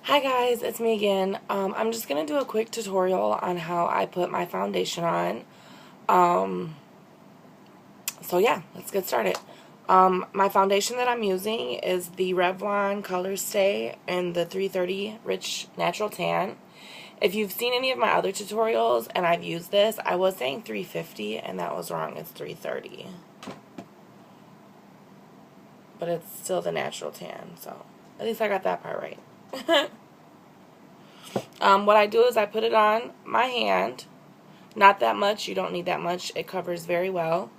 Hi guys, it's me again. I'm just going to do a quick tutorial on how I put my foundation on. So yeah, let's get started. My foundation that I'm using is the Revlon Color Stay in the 330 Rich Natural Tan. If you've seen any of my other tutorials and I've used this, I was saying 350 and that was wrong. It's 330. But it's still the Natural Tan, so at least I got that part right. What I do is I put it on my hand. Not that much. You don't need that much. It covers very well.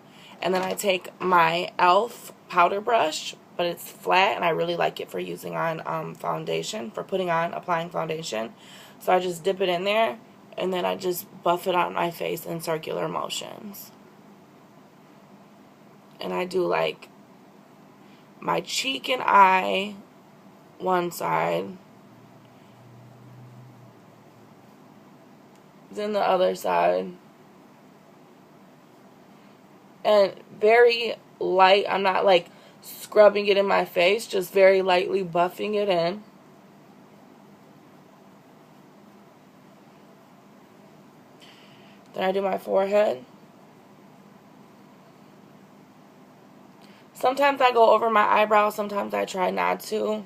And then I take my e.l.f. powder brush, but it's flat, and I really like it for using on foundation, for applying foundation. So I just dip it in there, and then I just buff it on my face in circular motions. And I do like my cheek and eye, one side, then the other side, and very light. I'm not like scrubbing it in my face, just very lightly buffing it in. Then I do my forehead. Sometimes I go over my eyebrows, sometimes I try not to.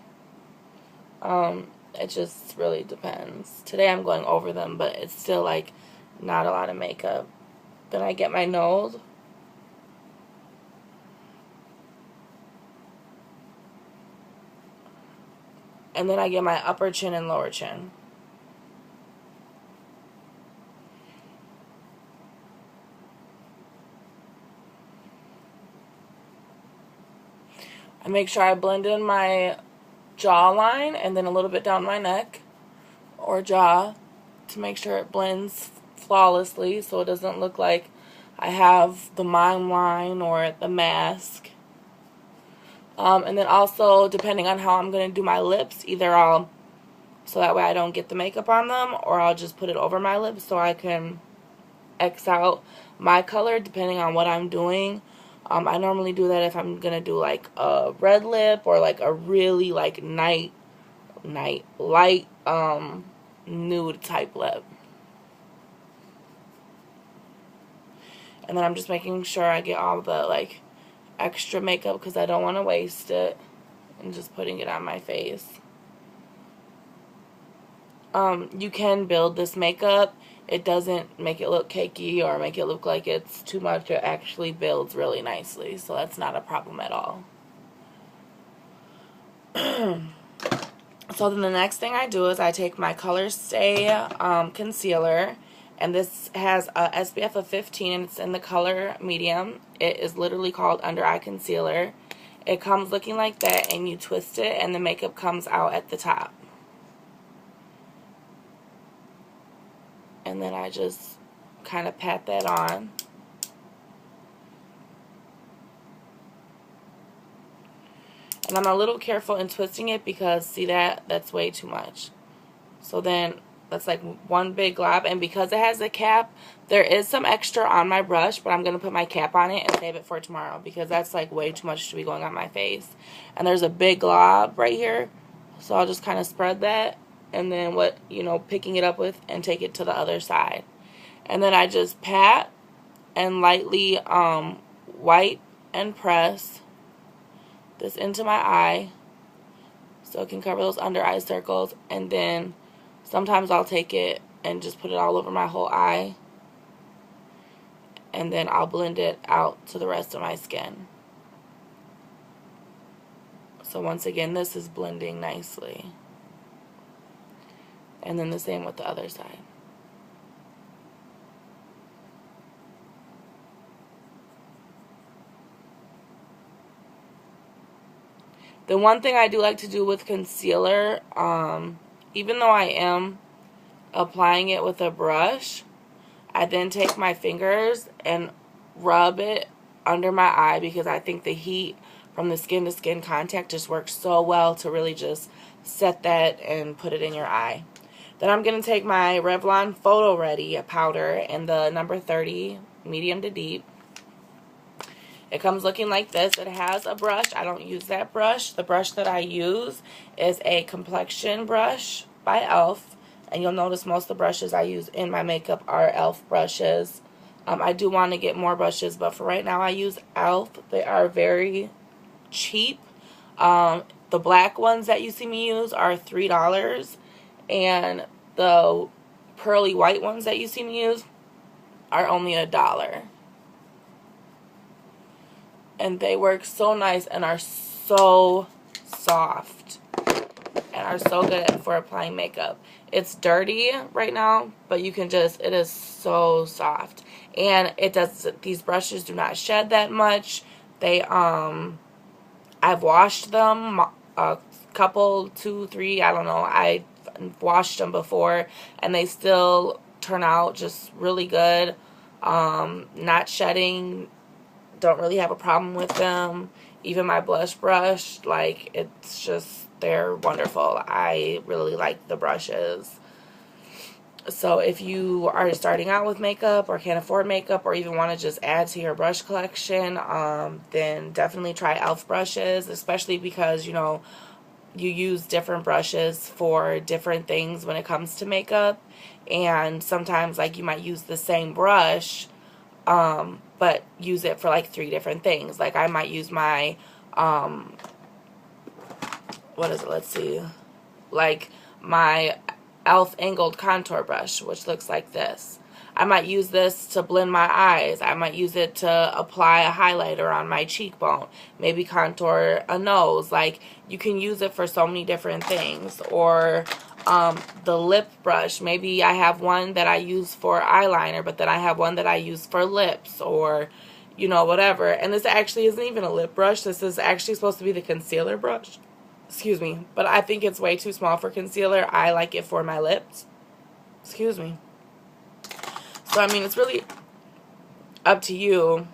It just really depends. Today I'm going over them, but it's still like not a lot of makeup. Then I get my nose. And then I get my upper chin and lower chin. I make sure I blend in my jawline and then a little bit down my neck or jaw to make sure it blends flawlessly so it doesn't look like I have the mime line or the mask. And then also, depending on how I'm going to do my lips, either so that way I don't get the makeup on them, or I'll just put it over my lips so I can X out my color depending on what I'm doing. I normally do that if I'm going to do like a red lip or like a really like light nude type lip. And then I'm just making sure I get all the like extra makeup because I don't want to waste it, and just putting it on my face. You can build this makeup. It doesn't make it look cakey or make it look like it's too much. It actually builds really nicely, so that's not a problem at all. So then the next thing I do is I take my Color Stay concealer, and this has a SPF of 15 and it's in the color medium. It is literally called Under Eye Concealer. It comes looking like that, and you twist it and the makeup comes out at the top. And then I just kind of pat that on. And I'm a little careful in twisting it because, see that's way too much. So then that's like one big glob, and because it has a cap, there is some extra on my brush, but I'm going to put my cap on it and save it for tomorrow because that's like way too much to be going on my face. And there's a big glob right here, so I'll just kind of spread that, and then picking it up with and take it to the other side. And then I just pat and lightly wipe and press this into my eye so it can cover those under eye circles. And then sometimes I'll take it and just put it all over my whole eye, and then I'll blend it out to the rest of my skin. So once again, this is blending nicely. And then the same with the other side. The one thing I do like to do with concealer, even though I am applying it with a brush, I then take my fingers and rub it under my eye because I think the heat from the skin to skin contact just works so well to really just set that and put it in your eye. Then I'm going to take my Revlon Photo Ready powder in the number 30 medium to deep. It comes looking like this. It has a brush. I don't use that brush. The brush that I use is a complexion brush. by e.l.f. And you'll notice most of the brushes I use in my makeup are e.l.f. brushes. I do want to get more brushes, but for right now I use e.l.f. They are very cheap. The black ones that you see me use are $3, and the pearly white ones that you see me use are only $1. And they work so nice and are so soft and are so good for applying makeup. It's dirty right now, but you can just, it is so soft. And it does, these brushes do not shed that much. They, I've washed them a couple, 2, 3, I don't know. I washed them before, and they still turn out just really good. Not shedding, don't really have a problem with them. Even my blush brush, like, it's just, they're wonderful. I really like the brushes. So if you are starting out with makeup or can't afford makeup or even want to just add to your brush collection, then definitely try e.l.f. brushes, especially because, you know, you use different brushes for different things when it comes to makeup. And sometimes, like, you might use the same brush, but use it for like 3 different things. Like, I might use my, what is it? Let's see. Like, my e.l.f. angled contour brush, which looks like this. I might use this to blend my eyes. I might use it to apply a highlighter on my cheekbone. Maybe contour a nose. Like, you can use it for so many different things. Or the lip brush. Maybe I have one that I use for eyeliner, but then I have one that I use for lips, or, you know, whatever. And this actually isn't even a lip brush. This is actually supposed to be the concealer brush. Excuse me, but I think it's way too small for concealer. I like it for my lips. Excuse me. So, I mean, it's really up to you.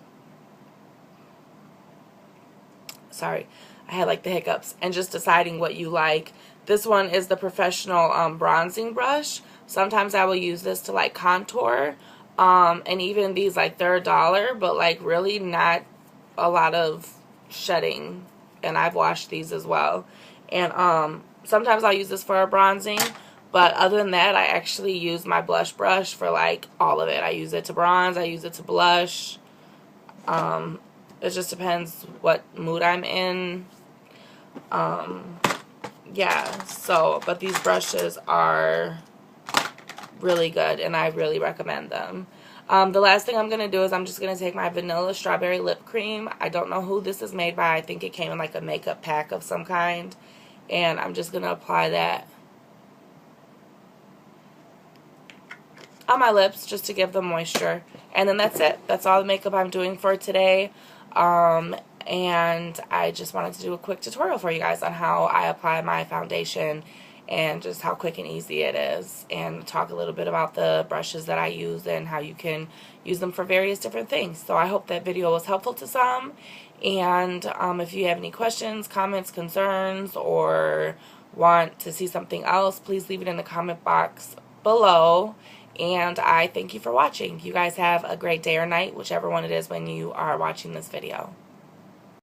Sorry, I had like the hiccups. And just deciding what you like. This one is the professional bronzing brush. Sometimes I will use this to like contour. And even these, like, they're $1, but like really not a lot of shedding. And I've washed these as well. And sometimes I'll use this for a bronzing, but other than that, I actually use my blush brush for like all of it. I use it to bronze, I use it to blush. It just depends what mood I'm in. Yeah, so, but these brushes are really good, and I really recommend them. The last thing I'm going to do is I'm just going to take my Vanilla Strawberry Lip Cream. I don't know who this is made by. I think it came in like a makeup pack of some kind. And I'm just going to apply that on my lips just to give them moisture. And then that's it. That's all the makeup I'm doing for today. And I just wanted to do a quick tutorial for you guys on how I apply my foundation and just how quick and easy it is, and talk a little bit about the brushes that I use and how you can use them for various different things. So I hope that video was helpful to some, and if you have any questions, comments, concerns, or want to see something else, please leave it in the comment box below. And I thank you for watching. You guys have a great day or night, whichever one it is when you are watching this video.